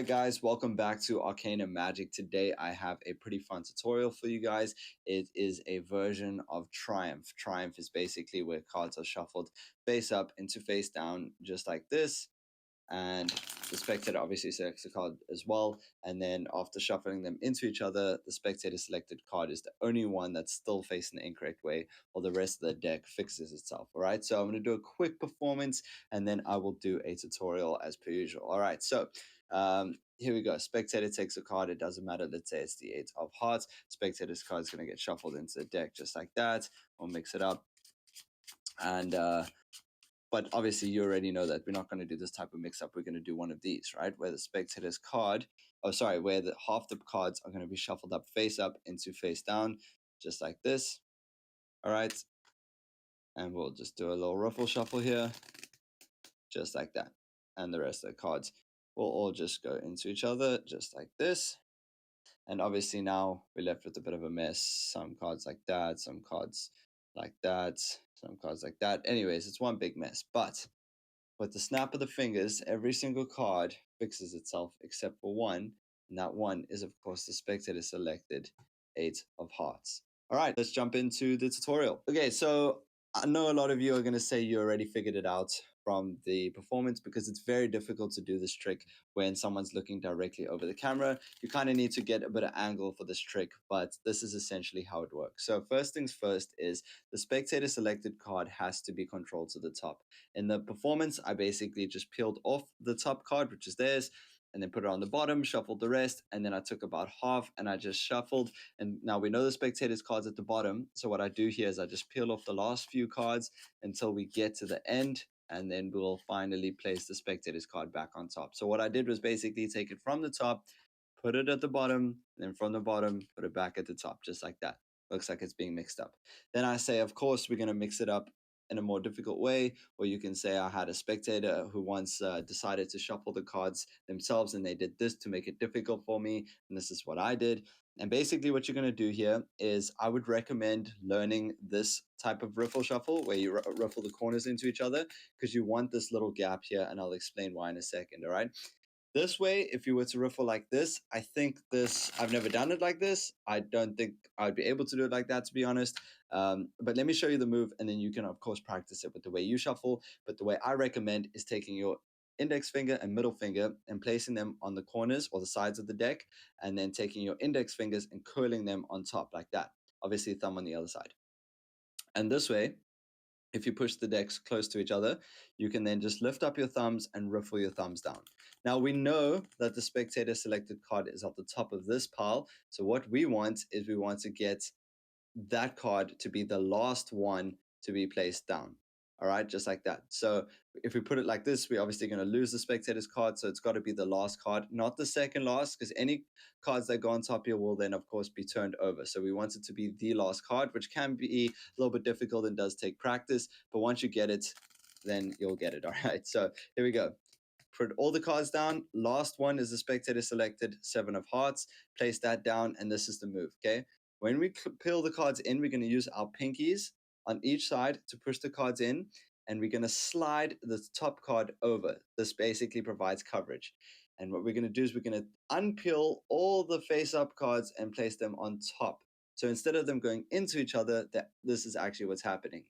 Hi guys, welcome back to Arcana Magic. Today I have a pretty fun tutorial for you guys. It is a version of Triumph. Triumph is basically where cards are shuffled face up into face down, just like this. And the spectator obviously selects a card as well. And then after shuffling them into each other, the spectator selected card is the only one that's still facing the incorrect way, or the rest of the deck fixes itself. All right, so I'm going to do a quick performance and then I will do a tutorial as per usual. All right, so here we go. Spectator takes a card. It doesn't matter. Let's say it's the 8 of hearts. Spectator's card is going to get shuffled into the deck just like that. We'll mix it up. And but obviously you already know that we're not going to do this type of mix up. We're going to do one of these, right? Where the spectator's card, where the half the cards are going to be shuffled up into face down, just like this. All right. And we'll just do a little ruffle shuffle here, just like that. And the rest of the cards will all just go into each other, just like this. And obviously now we're left with a bit of a mess. Some cards like that, some cards like that, some cards like that. Anyways, it's one big mess. But with the snap of the fingers, every single card fixes itself except for one. And that one is, of course, the spectator selected 8 of hearts. All right, let's jump into the tutorial. Okay, so I know a lot of you are going to say you already figured it out from the performance, because it's very difficult to do this trick when someone's looking directly over the camera. You kind of need to get a bit of angle for this trick, but this is essentially how it works. So first things first is the spectator selected card has to be controlled to the top. In the performance, I basically just peeled off the top card, which is theirs, and then put it on the bottom, shuffled the rest, and then I took about half and I just shuffled. And now we know the spectator's cards at the bottom. So what I do here is I just peel off the last few cards until we get to the end, and then we'll finally place the spectator's card back on top. So what I did was basically take it from the top, put it at the bottom, and then from the bottom, put it back at the top, just like that. Looks like it's being mixed up. Then I say, of course, we're going to mix it up in a more difficult way, or you can say I had a spectator who once decided to shuffle the cards themselves, and they did this to make it difficult for me, and this is what I did. And basically what you're going to do here is I would recommend learning this type of riffle shuffle where you ruffle the corners into each other, because you want this little gap here, and I'll explain why in a second. All right, this way, if you were to riffle like this, I've never done it like this. I don't think I'd be able to do it like that, to be honest. But let me show you the move, and then you can, of course, practice it with the way you shuffle. But the way I recommend is taking your index finger and middle finger and placing them on the corners or the sides of the deck, and then taking your index fingers and curling them on top like that. Obviously, thumb on the other side. And this way, if you push the decks close to each other, you can then just lift up your thumbs and riffle your thumbs down. Now we know that the spectator selected card is at the top of this pile. So what we want is we want to get that card to be the last one to be placed down. All right, just like that. So if we put it like this, we're obviously going to lose the spectator's card. So it's got to be the last card, not the second last, because any cards that go on top here will then, of course, be turned over. So we want it to be the last card, which can be a little bit difficult and does take practice. But once you get it, then you'll get it. All right, so here we go. Put all the cards down. Last one is the spectator selected 7 of hearts. Place that down, and this is the move, okay? When we peel the cards in, we're going to use our pinkies on each side to push the cards in, and we're going to slide the top card over. This basically provides coverage. And what we're going to do is we're going to unpeel all the face-up cards and place them on top. So instead of them going into each other, this is actually what's happening.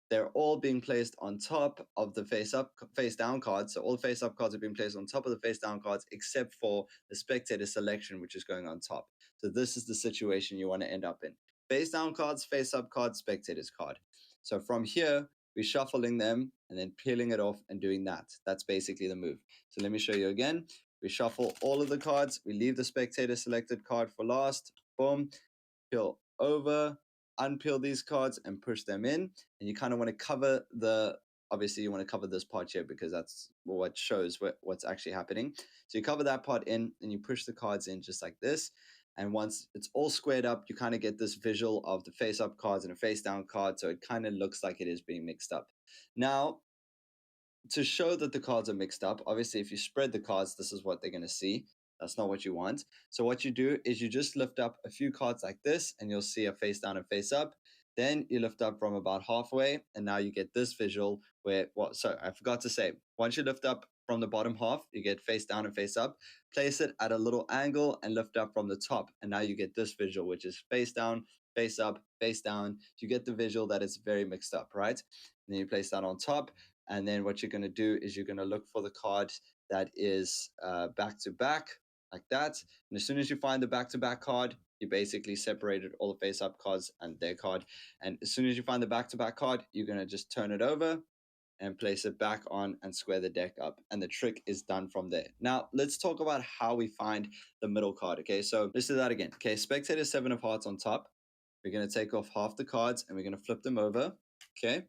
They're all being placed on top of the face down cards. So all face up cards are being placed on top of the face down cards, except for the spectator selection, which is going on top. So this is the situation you want to end up in. Face down cards, face up cards, spectator's card. So from here, we're shuffling them and then peeling it off and doing that. That's basically the move. So let me show you again. We shuffle all of the cards. We leave the spectator selected card for last. Boom. Peel over, unpeel these cards and push them in. And you kind of want to cover obviously you want to cover this part here, because that's what shows what's actually happening. So you cover that part in and you push the cards in just like this. And once it's all squared up, you kind of get this visual of the face up cards and a face down card. So it kind of looks like it is being mixed up. Now, to show that the cards are mixed up, obviously if you spread the cards, this is what they're going to see. That's not what you want. So what you do is you just lift up a few cards like this, and you'll see a face down and face up. Then you lift up from about halfway, and now you get this visual where, I forgot to say, once you lift up from the bottom half, you get face down and face up. Place it at a little angle and lift up from the top. And now you get this visual, which is face down, face up, face down. You get the visual that it's very mixed up, right? And then you place that on top. And then what you're going to do is you're going to look for the card that is back to back, like that. And as soon as you find the back to back card, you basically separated all the face up cards and their card. And as soon as you find the back to back card, you're going to just turn it over and place it back on and square the deck up. And the trick is done from there. Now, let's talk about how we find the middle card. Okay, so let's do that again. Okay, spectator 7 of hearts on top. We're going to take off half the cards and we're going to flip them over. Okay,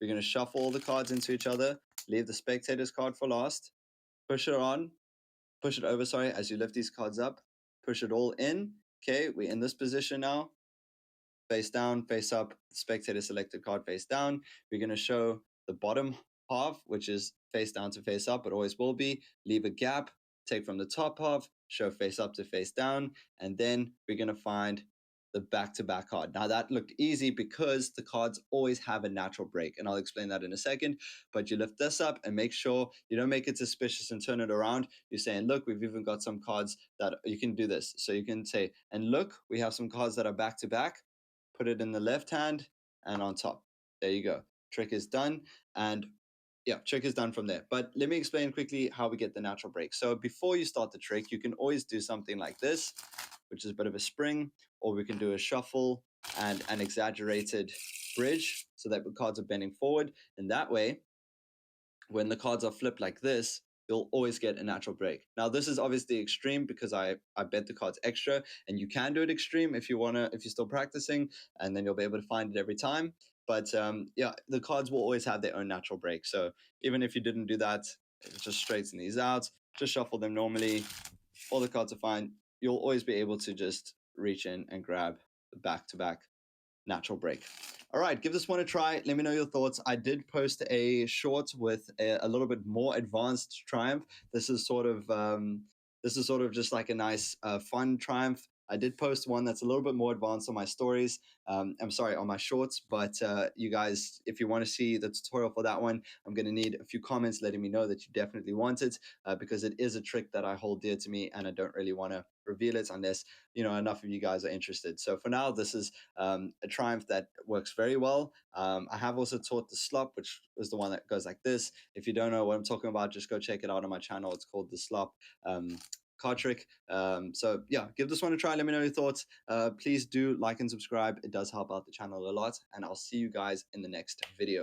we're going to shuffle all the cards into each other, leave the spectator's card for last, push it over, sorry, as you lift these cards up, push it all in. Okay, we're in this position now. Face down, face up, spectator selected card face down. We're going to show the bottom half, which is face down to face up, it always will be. Leave a gap, take from the top half, show face up to face down, and then we're going to find the back-to-back card. Now that looked easy because the cards always have a natural break, and I'll explain that in a second. But you lift this up and make sure you don't make it suspicious and turn it around. You're saying, look, we've even got some cards that you can do this. So you can say, and look, we have some cards that are back-to-back. Put it in the left hand and on top. There you go. Trick is done. And yeah, trick is done from there. But let me explain quickly how we get the natural break. So before you start the trick, you can always do something like this, which is a bit of a spring, or we can do a shuffle and an exaggerated bridge so that the cards are bending forward. And that way, when the cards are flipped like this, you'll always get a natural break. Now, this is obviously extreme because I bet the cards extra, and you can do it extreme if you're still practicing, and then you'll be able to find it every time. But yeah, the cards will always have their own natural break. So even if you didn't do that, just straighten these out, just shuffle them normally. All the cards are fine. You'll always be able to just reach in and grab the back-to-back natural break. All right, give this one a try. Let me know your thoughts. I did post a short with a little bit more advanced triumph. This is sort of just like a nice fun triumph. I did post one that's a little bit more advanced on my stories. I'm sorry, on my shorts. But you guys, if you want to see the tutorial for that one, I'm going to need a few comments letting me know that you definitely want it, because it is a trick that I hold dear to me, and I don't really want to reveal it unless enough of you guys are interested. So for now, this is a triumph that works very well. I have also taught the slop, which is the one that goes like this. If you don't know what I'm talking about, just go check it out on my channel. It's called the slop card trick. So yeah, give this one a try. Let me know your thoughts. Please do like and subscribe. It does help out the channel a lot, and I'll see you guys in the next video.